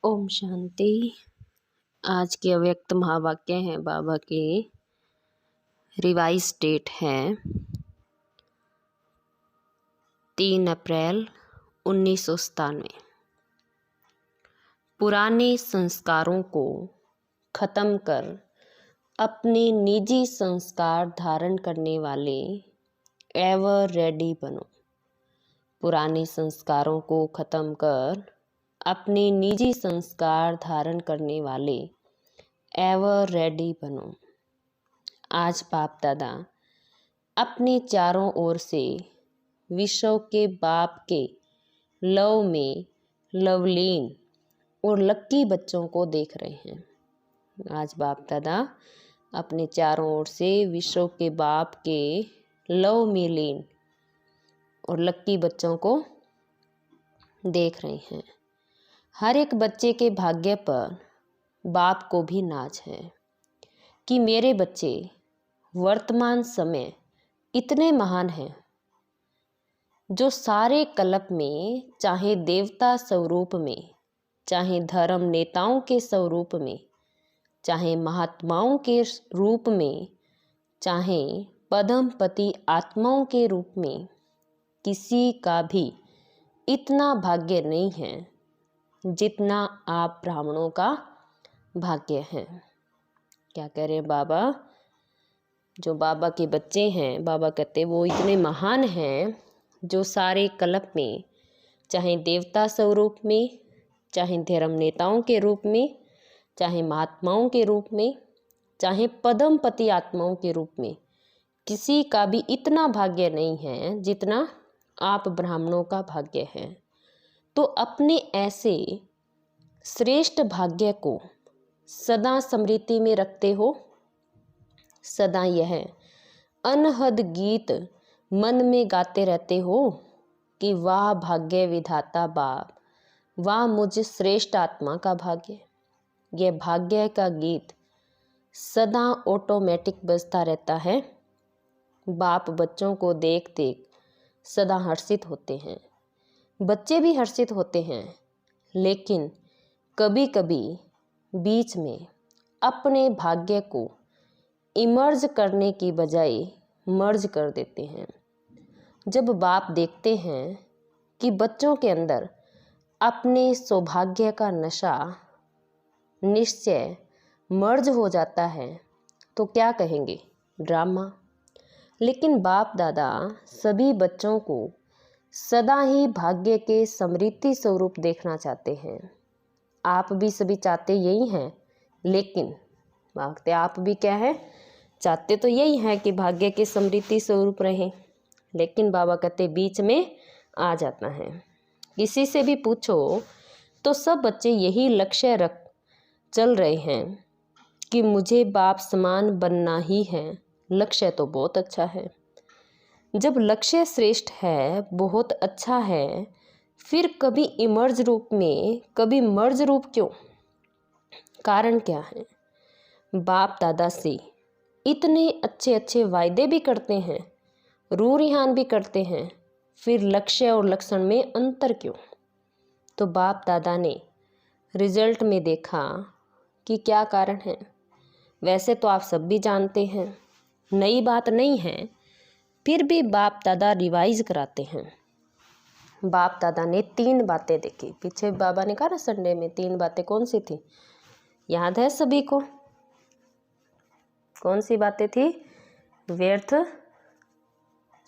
ओम शांति। आज के अव्यक्त महावाक्य हैं बाबा के। रिवाइज डेट है 3 अप्रैल 1997। पुराने संस्कारों को खत्म कर अपने निजी संस्कार धारण करने वाले एवर रेडी बनो। पुराने संस्कारों को खत्म कर अपने निजी संस्कार धारण करने वाले एवर रेडी बनो। आज बाप दादा अपने चारों ओर से विश्व के बाप के लव में लवलीन और लक्की बच्चों को देख रहे हैं। आज बाप दादा अपने चारों ओर से विश्व के बाप के लव में लीन और लक्की बच्चों को देख रहे हैं। हर एक बच्चे के भाग्य पर बाप को भी नाज है कि मेरे बच्चे वर्तमान समय इतने महान हैं जो सारे कल्प में, चाहे देवता स्वरूप में, चाहे धर्म नेताओं के स्वरूप में, चाहे महात्माओं के रूप में, चाहे पदमपति आत्माओं के रूप में, किसी का भी इतना भाग्य नहीं है जितना आप ब्राह्मणों का भाग्य है। क्या कह रहे हैं बाबा? जो बाबा के बच्चे हैं, बाबा कहते वो इतने महान हैं जो सारे कल्प में, चाहे देवता स्वरूप में, चाहे धर्म नेताओं के रूप में, चाहे महात्माओं के रूप में, चाहे पदमपति आत्माओं के रूप में, किसी का भी इतना भाग्य नहीं है जितना आप ब्राह्मणों का भाग्य है। तो अपने ऐसे श्रेष्ठ भाग्य को सदा स्मृति में रखते हो। सदा यह अनहद गीत मन में गाते रहते हो कि वाह भाग्य विधाता बाप, वाह मुझ श्रेष्ठ आत्मा का भाग्य। यह भाग्य का गीत सदा ऑटोमेटिक बजता रहता है। बाप बच्चों को देख देख सदा हर्षित होते हैं, बच्चे भी हर्षित होते हैं, लेकिन कभी कभी बीच में अपने भाग्य को इमर्ज करने की बजाय मर्ज कर देते हैं। जब बाप देखते हैं कि बच्चों के अंदर अपने सौभाग्य का नशा निश्चय मर्ज हो जाता है तो क्या कहेंगे? ड्रामा। लेकिन बाप दादा सभी बच्चों को सदा ही भाग्य के समृद्धि स्वरूप देखना चाहते हैं। आप भी सभी चाहते यही हैं, लेकिन मांगते आप भी क्या है? चाहते तो यही हैं कि भाग्य के समृद्धि स्वरूप रहें, लेकिन बाबा कहते बीच में आ जाता है। किसी से भी पूछो तो सब बच्चे यही लक्ष्य रख चल रहे हैं कि मुझे बाप समान बनना ही है। लक्ष्य तो बहुत अच्छा है। जब लक्ष्य श्रेष्ठ है, बहुत अच्छा है, फिर कभी इमर्ज रूप में, कभी मर्ज रूप क्यों? कारण क्या है? बाप दादा से इतने अच्छे अच्छे वायदे भी करते हैं, रूह रिहान भी करते हैं, फिर लक्ष्य और लक्षण में अंतर क्यों? तो बाप दादा ने रिजल्ट में देखा कि क्या कारण है। वैसे तो आप सब भी जानते हैं, नई बात नहीं है, फिर भी बाप दादा रिवाइज कराते हैं। बाप दादा ने 3 बातें देखी। पीछे बाबा ने कहा ना संडे में 3 बातें कौन सी थी? याद है सभी को? कौन सी बातें थी? व्यर्थ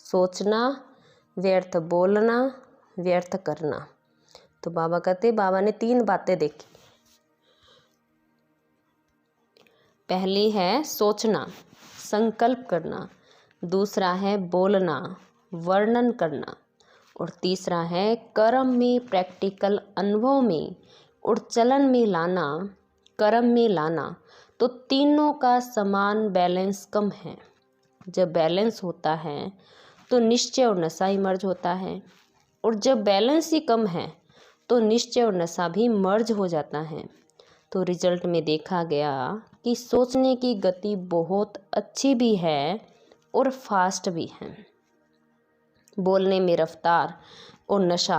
सोचना, व्यर्थ बोलना, व्यर्थ करना। तो बाबा कहते बाबा ने 3 बातें देखी। पहली है सोचना, संकल्प करना। दूसरा है बोलना, वर्णन करना। और तीसरा है कर्म में, प्रैक्टिकल अनुभव में और चलन में लाना, कर्म में लाना। तो तीनों का समान बैलेंस कम है। जब बैलेंस होता है तो निश्चय और नशा ही मर्ज होता है, और जब बैलेंस ही कम है तो निश्चय और नशा भी मर्ज हो जाता है। तो रिजल्ट में देखा गया कि सोचने की गति बहुत अच्छी भी है और फास्ट भी है। बोलने में रफ्तार और नशा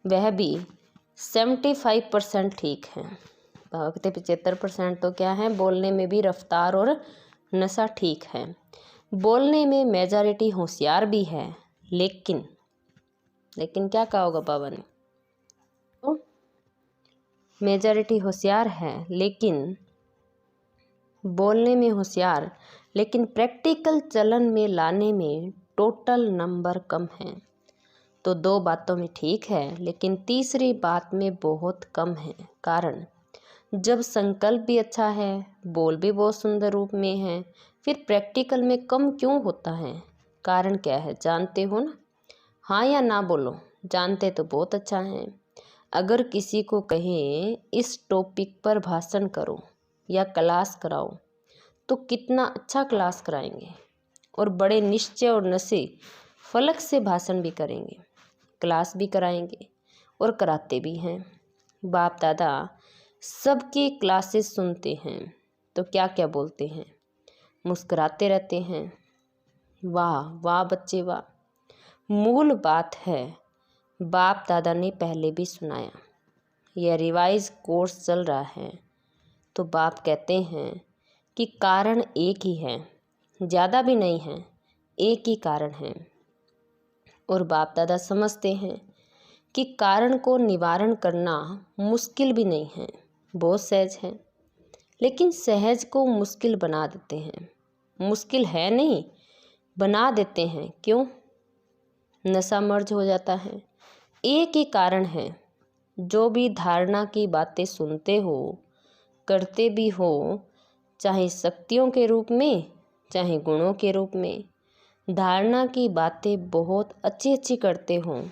वह भी 75% ठीक है। कहते 75% तो क्या है, बोलने में भी रफ्तार और नशा ठीक है। बोलने में मेजॉरिटी होशियार भी है, लेकिन क्या कहा होगा बाबा ने? तो मेजॉरिटी होशियार है लेकिन बोलने में होशियार, लेकिन प्रैक्टिकल चलन में लाने में टोटल नंबर कम है। तो 2 बातों में ठीक है, लेकिन तीसरी बात में बहुत कम है। कारण, जब संकल्प भी अच्छा है, बोल भी बहुत सुंदर रूप में है, फिर प्रैक्टिकल में कम क्यों होता है? कारण क्या है, जानते हो ना? हाँ या ना बोलो, जानते तो बहुत अच्छा है। अगर किसी को कहें इस टॉपिक पर भाषण करो या क्लास कराओ, तो कितना अच्छा क्लास कराएंगे और बड़े निश्चय और नशे फलक से भाषण भी करेंगे, क्लास भी कराएंगे और कराते भी हैं। बाप दादा सबकी क्लासेस सुनते हैं तो क्या क्या बोलते हैं, मुस्कुराते रहते हैं। वाह वाह बच्चे वाह। मूल बात है, बाप दादा ने पहले भी सुनाया, यह रिवाइज कोर्स चल रहा है। तो बाप कहते हैं कि कारण एक ही है, ज़्यादा भी नहीं है, एक ही कारण है। और बाप दादा समझते हैं कि कारण को निवारण करना मुश्किल भी नहीं है, बहुत सहज है। लेकिन सहज को मुश्किल बना देते हैं। मुश्किल है नहीं, बना देते हैं। क्यों? नशा मर्ज हो जाता है। एक ही कारण है, जो भी धारणा की बातें सुनते हो, करते भी हो, चाहे शक्तियों के रूप में चाहे गुणों के रूप में, धारणा की बातें बहुत अच्छी अच्छी करते हो,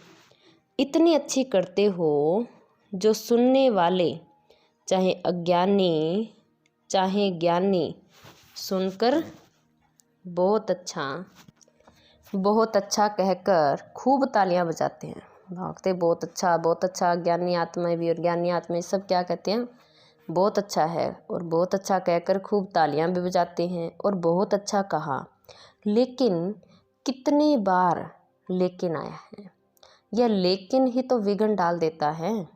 इतनी अच्छी करते हो जो सुनने वाले चाहे अज्ञानी चाहे ज्ञानी सुनकर बहुत अच्छा कहकर खूब तालियां बजाते हैं, भागते बहुत अच्छा। ज्ञानी आत्माएं भी और ज्ञानी आत्माएं सब क्या कहते हैं, बहुत अच्छा है, और बहुत अच्छा कहकर खूब तालियां भी बजाते हैं और बहुत अच्छा कहा। लेकिन कितने बार लेकिन आया है, यह लेकिन ही तो विघ्न डाल देता है।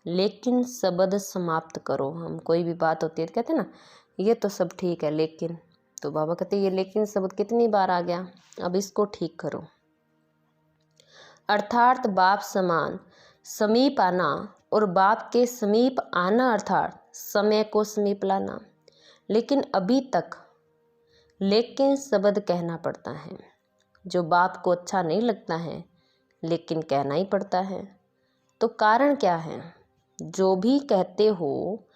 लेकिन शब्द समाप्त करो। हम कोई भी बात होती है तो कहते हैं ना, ये तो सब ठीक है लेकिन, तो बाबा कहते ये लेकिन शब्द कितनी बार आ गया, अब इसको ठीक करो। अर्थात बाप समान समीप आना और बाप के समीप आना अर्थात समय को समीप लाना। लेकिन अभी तक लेकिन शब्द कहना पड़ता है, जो बाप को अच्छा नहीं लगता है, लेकिन कहना ही पड़ता है। तो कारण क्या है? जो भी कहते हो,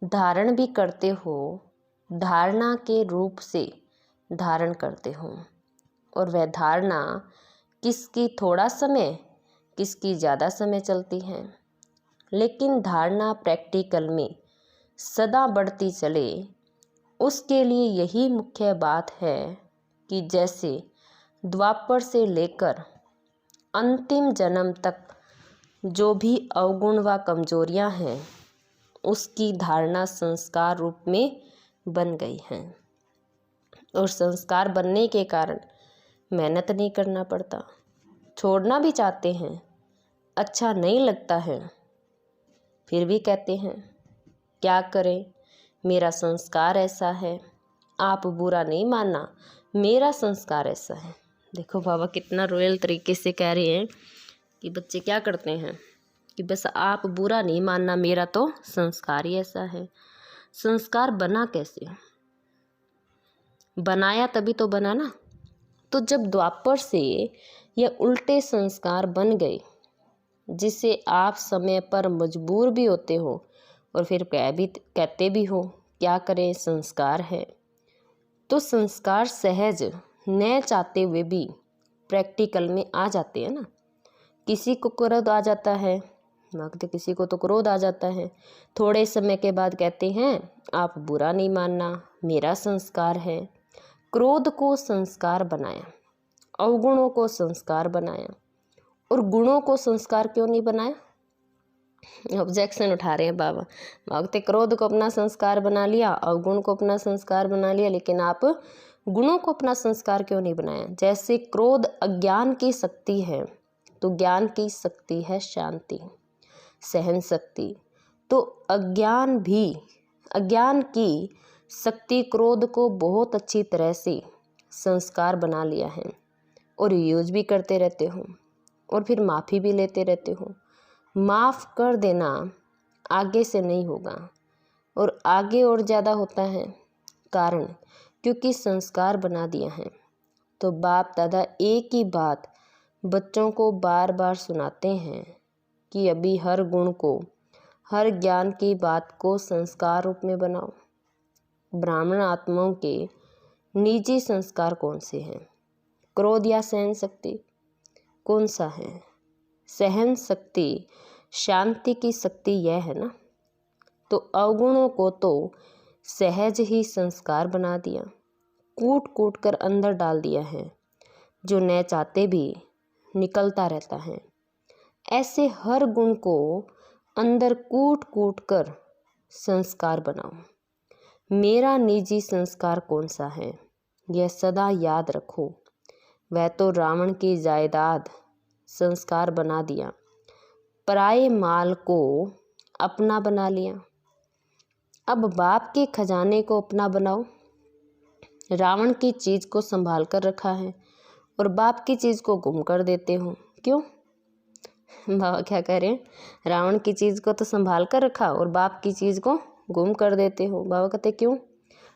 धारण भी करते हो, धारणा के रूप से धारण करते हो, और वह धारणा किसकी थोड़ा समय, किसकी ज़्यादा समय चलती है। लेकिन धारणा प्रैक्टिकल में सदा बढ़ती चले, उसके लिए यही मुख्य बात है कि जैसे द्वापर से लेकर अंतिम जन्म तक जो भी अवगुण व कमजोरियां हैं, उसकी धारणा संस्कार रूप में बन गई हैं। और संस्कार बनने के कारण मेहनत नहीं करना पड़ता। छोड़ना भी चाहते हैं, अच्छा नहीं लगता है, फिर भी कहते हैं क्या करें, मेरा संस्कार ऐसा है, आप बुरा नहीं मानना, मेरा संस्कार ऐसा है। देखो बाबा कितना रॉयल तरीके से कह रहे हैं कि बच्चे क्या करते हैं कि बस आप बुरा नहीं मानना, मेरा तो संस्कार ही ऐसा है। संस्कार बना कैसे? बनाया तभी तो बना ना। तो जब द्वापर से यह उल्टे संस्कार बन गए, जिसे आप समय पर मजबूर भी होते हो और फिर कहते भी हो क्या करें, संस्कार है। तो संस्कार सहज न चाहते हुए भी प्रैक्टिकल में आ जाते हैं ना। किसी को क्रोध आ जाता है, किसी को तो क्रोध आ जाता है, थोड़े समय के बाद कहते हैं आप बुरा नहीं मानना, मेरा संस्कार है। क्रोध को संस्कार बनाया, अवगुणों को संस्कार बनाया, और गुणों को संस्कार क्यों नहीं बनाया? ऑब्जेक्शन उठा रहे हैं बाबा। भागते क्रोध को अपना संस्कार बना लिया, अवगुण को अपना संस्कार बना लिया, लेकिन आप गुणों को अपना संस्कार क्यों नहीं बनाया? जैसे क्रोध अज्ञान की शक्ति है, तो ज्ञान की शक्ति है शांति। सहन शक्ति। तो अज्ञान की शक्ति क्रोध को बहुत अच्छी तरह से संस्कार बना लिया है और यूज भी करते रहते हो और फिर माफ़ी भी लेते रहते हो। माफ़ कर देना आगे से नहीं होगा और आगे और ज़्यादा होता है, कारण क्योंकि संस्कार बना दिया है। तो बाप दादा एक ही बात बच्चों को बार बार सुनाते हैं कि अभी हर गुण को, हर ज्ञान की बात को संस्कार रूप में बनाओ। ब्राह्मण आत्माओं के निजी संस्कार कौन से हैं? क्रोध या सहन शक्ति? कौन सा है? सहन शक्ति शांति की शक्ति यह है ना। तो अवगुणों को तो सहज ही संस्कार बना दिया, कूट कूट कर अंदर डाल दिया है, जो न चाहते भी निकलता रहता है। ऐसे हर गुण को अंदर कूट कूट कर संस्कार बनाओ। मेरा निजी संस्कार कौन सा है, यह सदा याद रखो। वह तो रावण की जायदाद संस्कार बना दिया, पराये माल को अपना बना लिया। अब बाप के खजाने को अपना बनाओ। रावण की चीज़ को संभाल कर रखा है और बाप की चीज़ को गुम कर देते हो, क्यों? बाबा क्या कह रहे हैं? रावण की चीज़ को तो संभाल कर रखा और बाप की चीज़ को गुम कर देते हो। बाबा कहते क्यों?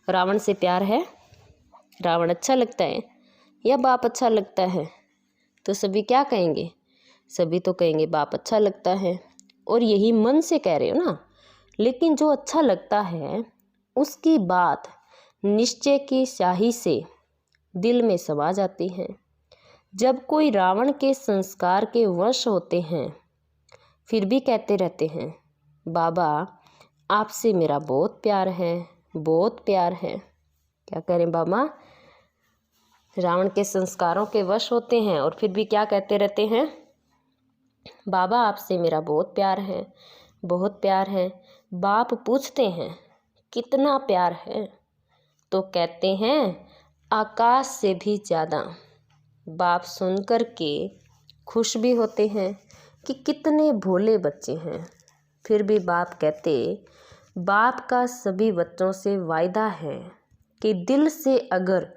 रावण से प्यार है? रावण अच्छा लगता है या बाप अच्छा लगता है? तो सभी क्या कहेंगे? सभी तो कहेंगे बाप अच्छा लगता है, और यही मन से कह रहे हो ना। लेकिन जो अच्छा लगता है उसकी बात निश्चय की स्याही से दिल में समा जाती है। जब कोई रावण के संस्कार के वश होते हैं फिर भी कहते रहते हैं बाबा आपसे मेरा बहुत प्यार है, बहुत प्यार है। क्या करें बाबा? रावण के संस्कारों के वश होते हैं और फिर भी क्या कहते रहते हैं? बाबा आपसे मेरा बहुत प्यार है, बहुत प्यार है। बाप पूछते हैं कितना प्यार है, तो कहते हैं आकाश से भी ज़्यादा। बाप सुनकर के खुश भी होते हैं कि कितने भोले बच्चे हैं। फिर भी बाप कहते, बाप का सभी बच्चों से वायदा है कि दिल से अगर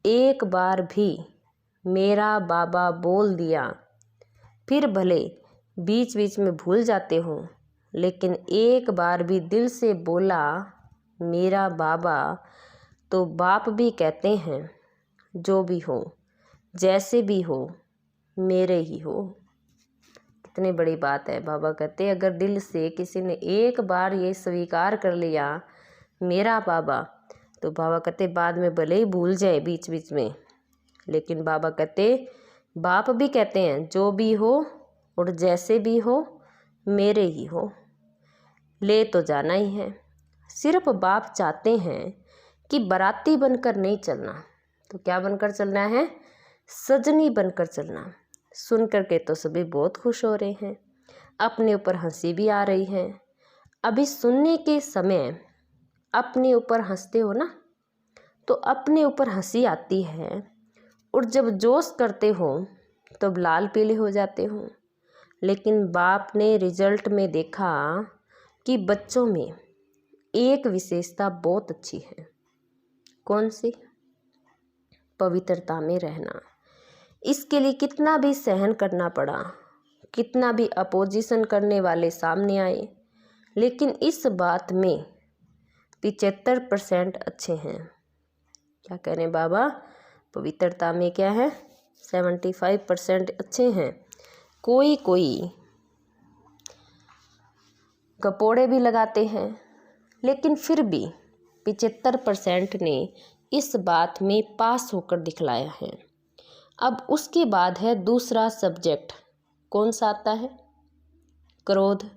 एक बार भी मेरा बाबा बोल दिया, फिर भले बीच बीच में भूल जाते हो, लेकिन एक बार भी दिल से बोला मेरा बाबा, तो बाप भी कहते हैं जो भी हो, जैसे भी हो, मेरे ही हो। कितनी बड़ी बात है। बाबा कहते अगर दिल से किसी ने एक बार ये स्वीकार कर लिया मेरा बाबा, तो बाबा कहते बाद में भले ही भूल जाए बीच बीच में, लेकिन बाबा कहते, बाप भी कहते हैं जो भी हो और जैसे भी हो मेरे ही हो, ले तो जाना ही है। सिर्फ बाप चाहते हैं कि बाराती बनकर नहीं चलना, तो क्या बनकर चलना है? सजनी बनकर चलना। सुन करके तो सभी बहुत खुश हो रहे हैं, अपने ऊपर हंसी भी आ रही है। अभी सुनने के समय अपने ऊपर हंसते हो ना, तो अपने ऊपर हंसी आती है, और जब जोश करते हो तब लाल पीले हो जाते हो। लेकिन बाप ने रिजल्ट में देखा कि बच्चों में एक विशेषता बहुत अच्छी है। कौन सी? पवित्रता में रहना। इसके लिए कितना भी सहन करना पड़ा, कितना भी अपोजिशन करने वाले सामने आए, लेकिन इस बात में 75% अच्छे हैं। क्या कह रहे हैं बाबा? पवित्रता में क्या है? 75% अच्छे हैं। कोई कोई गपोड़े भी लगाते हैं, लेकिन फिर भी 75% ने इस बात में पास होकर दिखलाया है। अब उसके बाद है दूसरा सब्जेक्ट। कौन सा आता है? क्रोध।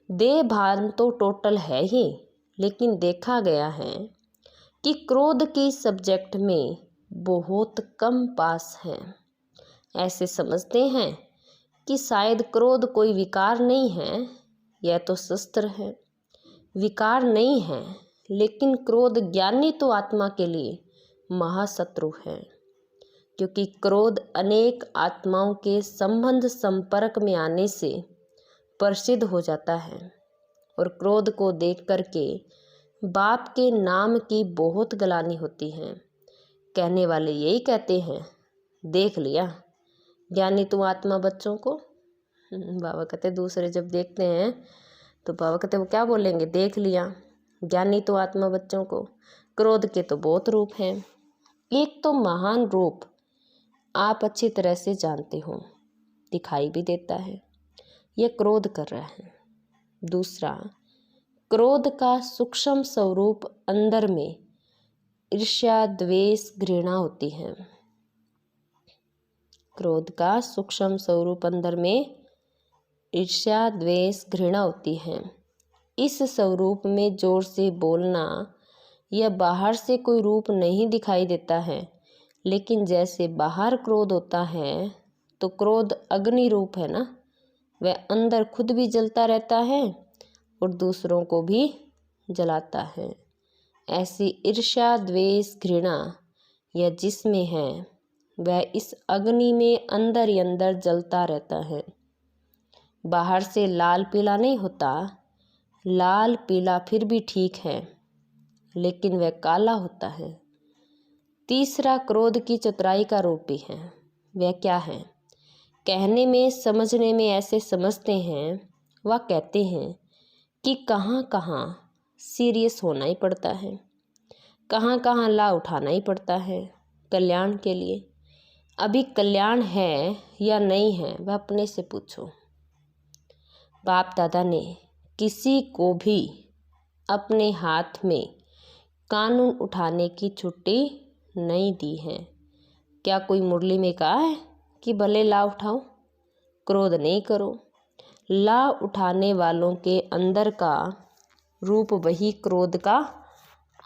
देह भान तो टोटल है ही, लेकिन देखा गया है कि क्रोध की सब्जेक्ट में बहुत कम पास हैं। ऐसे समझते हैं कि शायद क्रोध कोई विकार नहीं है, यह तो शस्त्र है। विकार नहीं है, लेकिन क्रोध ज्ञानी तो आत्मा के लिए महाशत्रु है, क्योंकि क्रोध अनेक आत्माओं के संबंध संपर्क में आने से प्रसिद्ध हो जाता है और क्रोध को देख करके बाप के नाम की बहुत गलानी होती है। कहने वाले यही कहते हैं, देख लिया ज्ञानी तू आत्मा बच्चों को। बाबा कहते दूसरे जब देखते हैं तो बाबा कहते वो क्या बोलेंगे, देख लिया ज्ञानी तो आत्मा बच्चों को। क्रोध के तो बहुत रूप हैं। एक तो महान रूप आप अच्छी तरह से जानते हो, दिखाई भी देता है, यह क्रोध कर रहा है। दूसरा, क्रोध का सूक्ष्म स्वरूप अंदर में ईर्ष्या द्वेष घृणा होती है। क्रोध का सूक्ष्म स्वरूप अंदर में ईर्ष्या द्वेष घृणा होती है। इस स्वरूप में जोर से बोलना या बाहर से कोई रूप नहीं दिखाई देता है, लेकिन जैसे बाहर क्रोध होता है तो क्रोध अग्नि रूप है ना, वह अंदर खुद भी जलता रहता है और दूसरों को भी जलाता है। ऐसी ईर्ष्या द्वेष घृणा यह जिसमें है वह इस अग्नि में अंदर ही अंदर जलता रहता है। बाहर से लाल पीला नहीं होता, लाल पीला फिर भी ठीक है, लेकिन वह काला होता है। तीसरा, क्रोध की चतुराई का रूप भी है। वह क्या है? कहने में समझने में ऐसे समझते हैं, वह कहते हैं कि कहाँ कहाँ सीरियस होना ही पड़ता है, कहाँ कहाँ ला उठाना ही पड़ता है कल्याण के लिए। अभी कल्याण है या नहीं है वह अपने से पूछो। बाप दादा ने किसी को भी अपने हाथ में कानून उठाने की छुट्टी नहीं दी है। क्या कोई मुरली में कहा है कि भले ला उठाओ, क्रोध नहीं करो? ला उठाने वालों के अंदर का रूप वही क्रोध का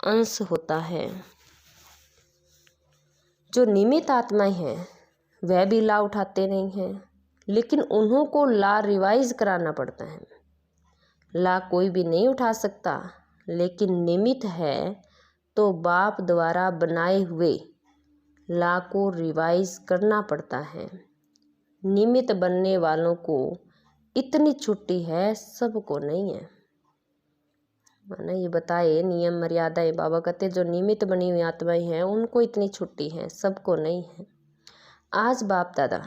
अंश होता है। जो निमित्त आत्माएं हैं वह भी ला उठाते नहीं हैं, लेकिन उन्हों को ला रिवाइज कराना पड़ता है। ला कोई भी नहीं उठा सकता, लेकिन निमित्त है तो बाप द्वारा बनाए हुए ला को रिवाइज करना पड़ता है। निमित्त बनने वालों को इतनी छुट्टी है, सबको नहीं है। माना ये बताए नियम मर्यादाएं, बाबा कहते जो निमित्त बनी हुई आत्माएं हैं उनको इतनी छुट्टी है, सबको नहीं है। आज बाप दादा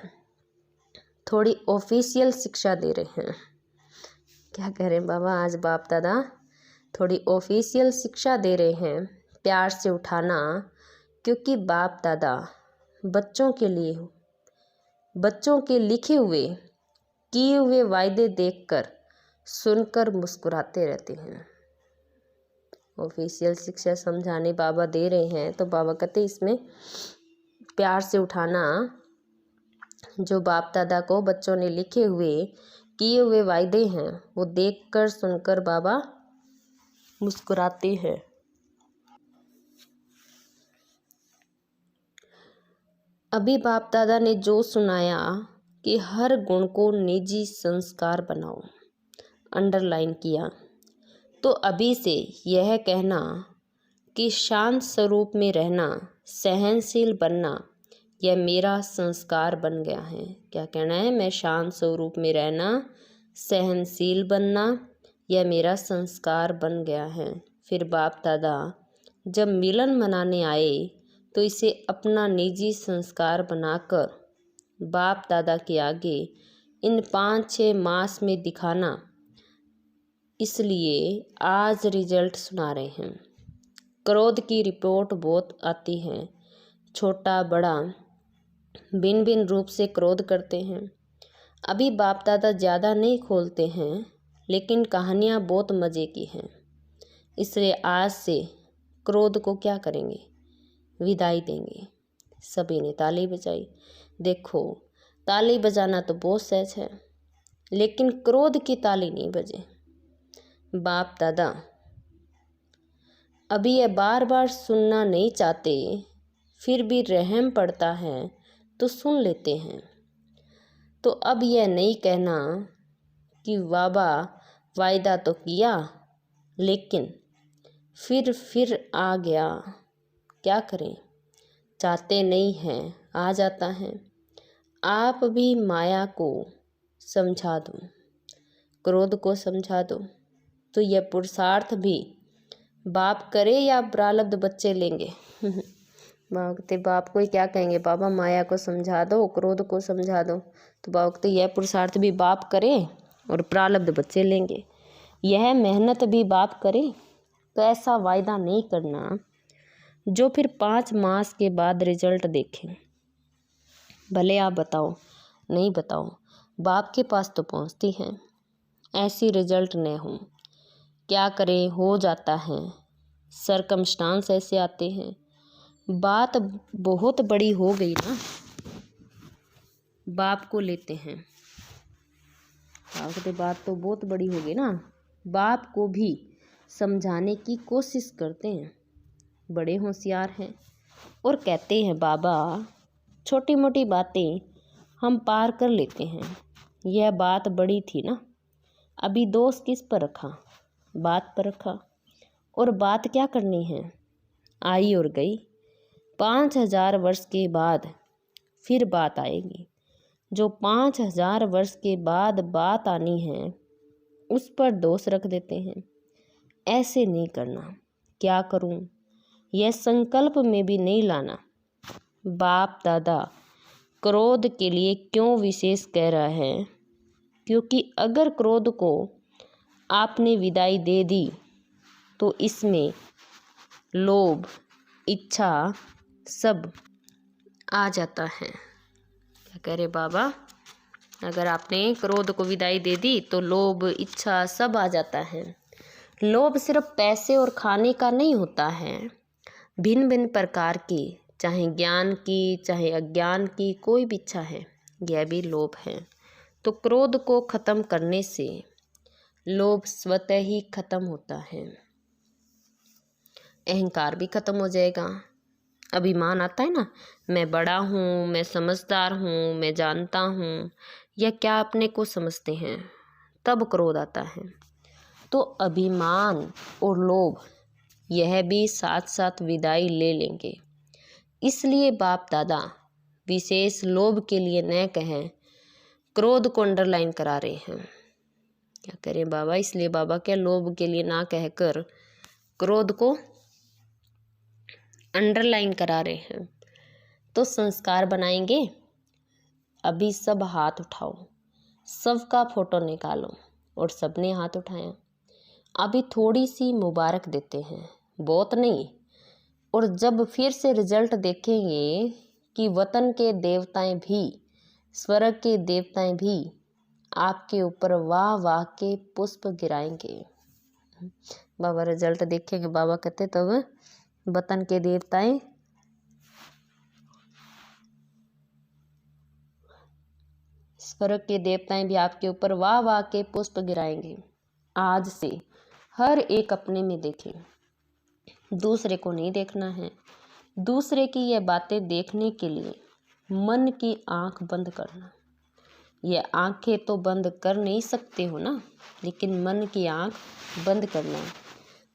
थोड़ी ऑफिशियल शिक्षा दे रहे हैं। क्या कह रहे हैं बाबा? आज बाप दादा थोड़ी ऑफिशियल शिक्षा दे रहे हैं, प्यार से उठाना, क्योंकि बाप दादा बच्चों के लिए, बच्चों के लिखे हुए किए हुए वायदे देखकर सुनकर मुस्कुराते रहते हैं। ऑफिशियल शिक्षा समझाने बाबा दे रहे हैं तो बाबा कहते इसमें प्यार से उठाना, जो बाप दादा को बच्चों ने लिखे हुए किए हुए वायदे हैं वो देखकर सुनकर बाबा मुस्कुराते हैं। अभी बाप दादा ने जो सुनाया कि हर गुण को निजी संस्कार बनाओ, अंडरलाइन किया, तो अभी से यह कहना कि शांत स्वरूप में रहना, सहनशील बनना, यह मेरा संस्कार बन गया है। क्या कहना है? मैं शांत स्वरूप में रहना, सहनशील बनना, यह मेरा संस्कार बन गया है। फिर बाप दादा जब मिलन मनाने आए तो इसे अपना निजी संस्कार बनाकर बाप दादा के आगे इन 5-6 मास में दिखाना, इसलिए आज रिजल्ट सुना रहे हैं। क्रोध की रिपोर्ट बहुत आती है, छोटा बड़ा भिन्न भिन्न रूप से क्रोध करते हैं। अभी बाप दादा ज़्यादा नहीं खोलते हैं, लेकिन कहानियाँ बहुत मज़े की हैं। इसलिए आज से क्रोध को क्या करेंगे? विदाई देंगे। सभी ने ताली बजाई। देखो, ताली बजाना तो बहुत सहज है, लेकिन क्रोध की ताली नहीं बजे। बाप दादा अभी ये बार बार सुनना नहीं चाहते, फिर भी रहम पड़ता है तो सुन लेते हैं। तो अब यह नहीं कहना कि बाबा वायदा तो किया लेकिन फिर आ गया, क्या करें? चाहते नहीं हैं, आ जाता है। आप भी माया को समझा दो, क्रोध को समझा दो। तो यह पुरुषार्थ भी बाप करे या प्रारब्ध बच्चे लेंगे। भागते बाप को ही क्या कहेंगे, बाबा माया को समझा दो, क्रोध को समझा दो। तो भागते यह पुरुषार्थ भी बाप करे और प्रारब्ध बच्चे लेंगे। यह मेहनत भी बाप करे, तो ऐसा वायदा नहीं करना जो फिर 5 मास के बाद रिजल्ट देखें। भले आप बताओ नहीं बताओ, बाप के पास तो पहुंचती हैं, ऐसी रिजल्ट न हो। क्या करें, हो जाता है, सरकमस्टांस ऐसे आते हैं। बात बहुत बड़ी हो गई ना, बाप को लेते हैं। बात तो बहुत बड़ी हो गई ना, बाप को भी समझाने की कोशिश करते हैं। बड़े होशियार हैं और कहते हैं बाबा छोटी मोटी बातें हम पार कर लेते हैं। यह बात बड़ी थी ना, अभी दोष किस पर रखा, बात पर रखा। और बात क्या करनी है, आई और गई। 5000 वर्ष के बाद फिर बात आएगी। जो 5000 वर्ष के बाद बात आनी है उस पर दोष रख देते हैं। ऐसे नहीं करना। क्या करूं, यह संकल्प में भी नहीं लाना। बाप दादा क्रोध के लिए क्यों विशेष कह रहा है, क्योंकि अगर क्रोध को आपने विदाई दे दी तो इसमें लोभ इच्छा सब आ जाता है। क्या कह रहे बाबा, अगर आपने क्रोध को विदाई दे दी तो लोभ इच्छा सब आ जाता है। लोभ सिर्फ पैसे और खाने का नहीं होता है, भिन्न भिन्न प्रकार की, चाहे ज्ञान की चाहे अज्ञान की कोई भी इच्छा है, यह भी लोभ है। तो क्रोध को खत्म करने से लोभ स्वतः ही खत्म होता है, अहंकार भी खत्म हो जाएगा। अभिमान आता है ना, मैं बड़ा हूँ, मैं समझदार हूँ, मैं जानता हूँ, यह क्या अपने को समझते हैं, तब क्रोध आता है। तो अभिमान और लोभ यह भी साथ साथ विदाई ले लेंगे। इसलिए बाप दादा विशेष लोभ के लिए न कहें, क्रोध को अंडरलाइन करा रहे हैं। क्या करें बाबा, इसलिए बाबा क्या लोभ के लिए ना कहकर क्रोध को अंडरलाइन करा रहे हैं। तो संस्कार बनाएंगे। अभी सब हाथ उठाओ, सबका फोटो निकालो। और सबने हाथ उठाया। अभी थोड़ी सी मुबारक देते हैं, बहुत नहीं। और जब फिर से रिजल्ट देखेंगे कि वतन के देवताएं भी, स्वर्ग के देवताएं भी आपके ऊपर वाह वाह के पुष्प गिराएंगे। बाबा रिजल्ट देखेंगे, बाबा कहते तब वतन के देवताएं स्वर्ग के देवताएं भी आपके ऊपर वाह वाह के पुष्प गिराएंगे। आज से हर एक अपने में देखें, दूसरे को नहीं देखना है। दूसरे की ये बातें देखने के लिए मन की आंख बंद करना। ये आंखें तो बंद कर नहीं सकते हो ना, लेकिन मन की आंख बंद करना।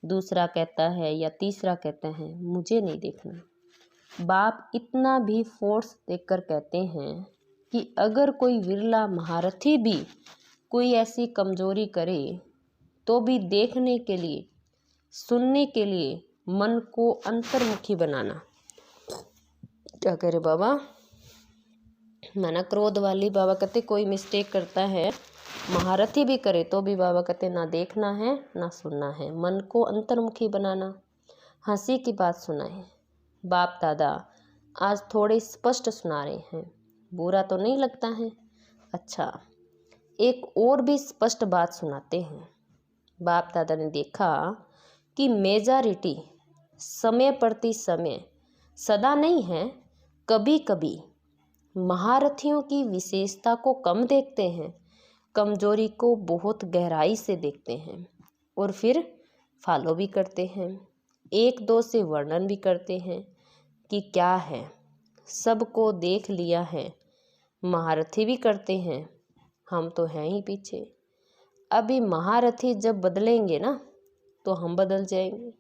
दूसरा कहता है या तीसरा कहता है, मुझे नहीं देखना। बाप इतना भी फोर्स देकर कहते हैं कि अगर कोई विरला महारथी भी कोई ऐसी कमजोरी करे तो भी देखने के लिए, सुनने के लिए मन को अंतर्मुखी बनाना। क्या कह रहे बाबा, माना क्रोध वाली, बाबा कहते कोई मिस्टेक करता है, महारथी भी करे तो भी बाबा कहते ना देखना है ना सुनना है, मन को अंतर्मुखी बनाना। हंसी की बात सुनाए। बाप दादा आज थोड़े स्पष्ट सुना रहे हैं, बुरा तो नहीं लगता है। अच्छा, एक और भी स्पष्ट बात सुनाते हैं। बाप दादा ने देखा कि मेजॉरिटी समय प्रति समय, सदा नहीं है, कभी कभी महारथियों की विशेषता को कम देखते हैं, कमजोरी को बहुत गहराई से देखते हैं और फिर फॉलो भी करते हैं। एक दो से वर्णन भी करते हैं कि क्या है, सबको देख लिया है। महारथी भी करते हैं, हम तो हैं ही पीछे। अभी महारथी जब बदलेंगे ना तो हम बदल जाएंगे।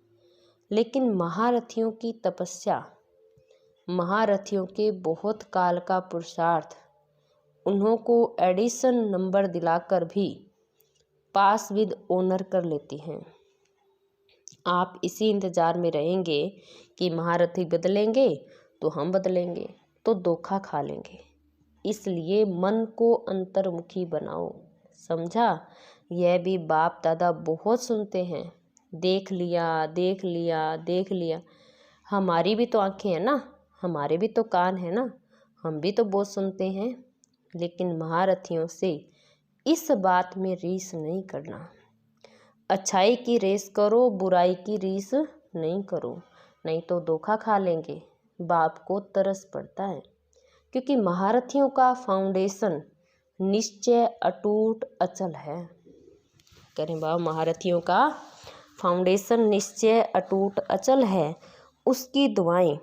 लेकिन महारथियों की तपस्या, महारथियों के बहुत काल का पुरुषार्थ, उन्हों को एडिशन नंबर दिलाकर भी पास विद ऑनर कर लेती हैं। आप इसी इंतज़ार में रहेंगे कि महारथी बदलेंगे तो हम बदलेंगे, तो धोखा खा लेंगे। इसलिए मन को अंतर्मुखी बनाओ। समझा? यह भी बाप दादा बहुत सुनते हैं, देख लिया, देख लिया, देख लिया। हमारी भी तो आंखें हैं ना, हमारे भी तो कान है ना, हम भी तो बहुत सुनते हैं। लेकिन महारथियों से इस बात में रीस नहीं करना। अच्छाई की रेस करो, बुराई की रीस नहीं करो, नहीं तो धोखा खा लेंगे। बाप को तरस पड़ता है, क्योंकि महारथियों का फाउंडेशन निश्चय अटूट अचल है। कह रहे बाबा, महारथियों का फाउंडेशन निश्चय अटूट अचल है। उसकी दुआएं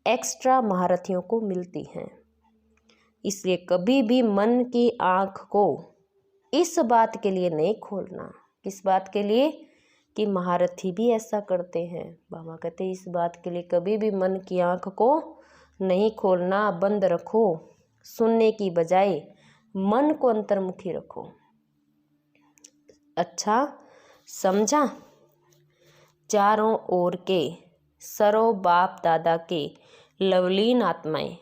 एक्स्ट्रा महारथियों को मिलती हैं। इसलिए कभी भी मन की आँख को इस बात के लिए नहीं खोलना। किस बात के लिए? कि महारथी भी ऐसा करते हैं। बाबा कहते हैं इस बात के लिए कभी भी मन की आँख को नहीं खोलना, बंद रखो। सुनने की बजाय मन को अंतर्मुखी रखो। अच्छा समझा? चारों ओर के सरो बाप दादा के लवलीन आत्माएं,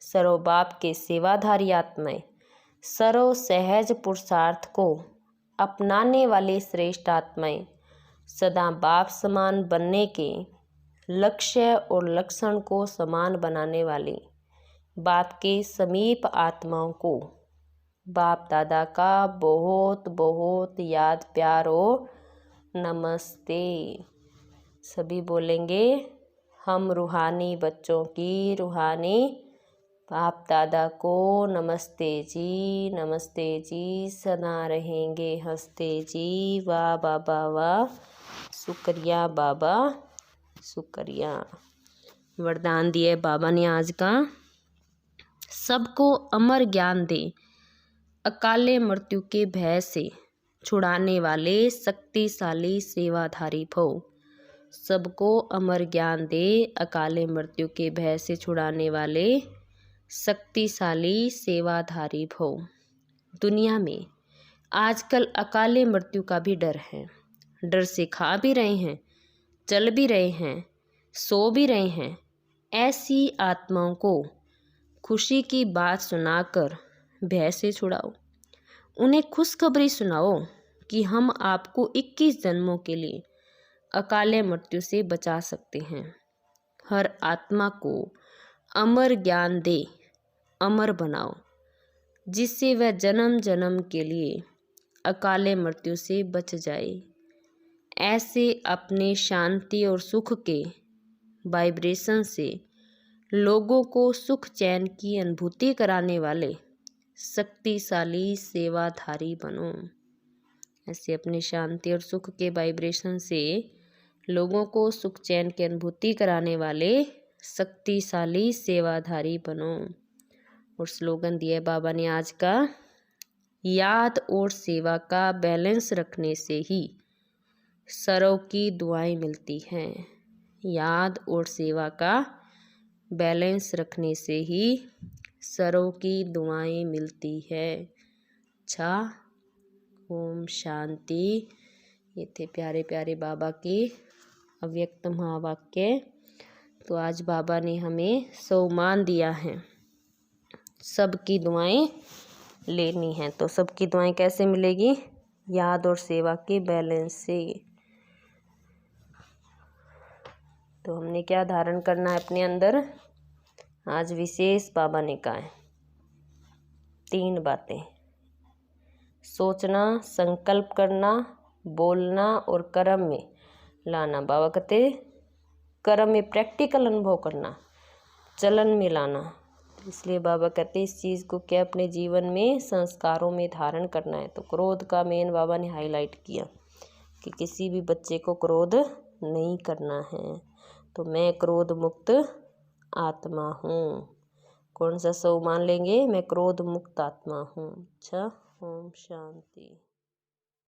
सरो बाप के सेवाधारी आत्माएं, सरो सहज पुरुषार्थ को अपनाने वाले श्रेष्ठ आत्माएं, सदा बाप समान बनने के लक्ष्य और लक्षण को समान बनाने वाली बाप के समीप आत्माओं को बाप दादा का बहुत बहुत याद प्यार और नमस्ते। सभी बोलेंगे, हम रूहानी बच्चों की रूहानी बाप दादा को नमस्ते जी, सदा रहेंगे हंसते जी। वाह बाबा वाह, शुक्रिया बाबा, शुक्रिया। वरदान दिए बाबा ने आज का, सबको अमर ज्ञान दे, अकाले मृत्यु के भय से छुड़ाने वाले शक्तिशाली सेवाधारी भव। सबको अमर ज्ञान दे, अकाले मृत्यु के भय से छुड़ाने वाले शक्तिशाली सेवाधारी भव। दुनिया में आजकल अकाले मृत्यु का भी डर है। डर से खा भी रहे हैं, चल भी रहे हैं, सो भी रहे हैं। ऐसी आत्माओं को खुशी की बात सुनाकर भय से छुड़ाओ। उन्हें खुशखबरी सुनाओ कि हम आपको 21 जन्मों के लिए अकाले मृत्यु से बचा सकते हैं। हर आत्मा को अमर ज्ञान दे, अमर बनाओ, जिससे वह जन्म जन्म के लिए अकाले मृत्यु से बच जाए। ऐसे अपने शांति और सुख के वाइब्रेशन से लोगों को सुख चैन की अनुभूति कराने वाले शक्तिशाली सेवाधारी बनो। ऐसे अपने शांति और सुख के वाइब्रेशन से लोगों को सुख चैन की अनुभूति कराने वाले शक्तिशाली सेवाधारी बनो। और स्लोगन दिया बाबा ने आज का, याद और सेवा का बैलेंस रखने से ही सरों की दुआएं मिलती हैं। याद और सेवा का बैलेंस रखने से ही सरों की दुआएं मिलती है। अच्छा, ओम शांति। ये थे प्यारे प्यारे बाबा के अव्यक्त महावाक्य। तो आज बाबा ने हमें सम्मान दिया है, सबकी दुआएं लेनी हैं। तो सबकी दुआएं कैसे मिलेगी? याद और सेवा के बैलेंस से। तो हमने क्या धारण करना है अपने अंदर? आज विशेष बाबा ने कहा है 3 बातें: सोचना, संकल्प करना, बोलना और कर्म में लाना। बाबा कहते कर्म में प्रैक्टिकल अनुभव करना, चलन में लाना। इसलिए बाबा कहते इस चीज़ को क्या अपने जीवन में संस्कारों में धारण करना है। तो क्रोध का मेन बाबा ने हाईलाइट किया कि किसी भी बच्चे को क्रोध नहीं करना है। तो मैं क्रोध मुक्त आत्मा हूँ। कौन सा सम्मान लेंगे? मैं क्रोध मुक्त आत्मा हूँ। अच्छा, ओम शांति।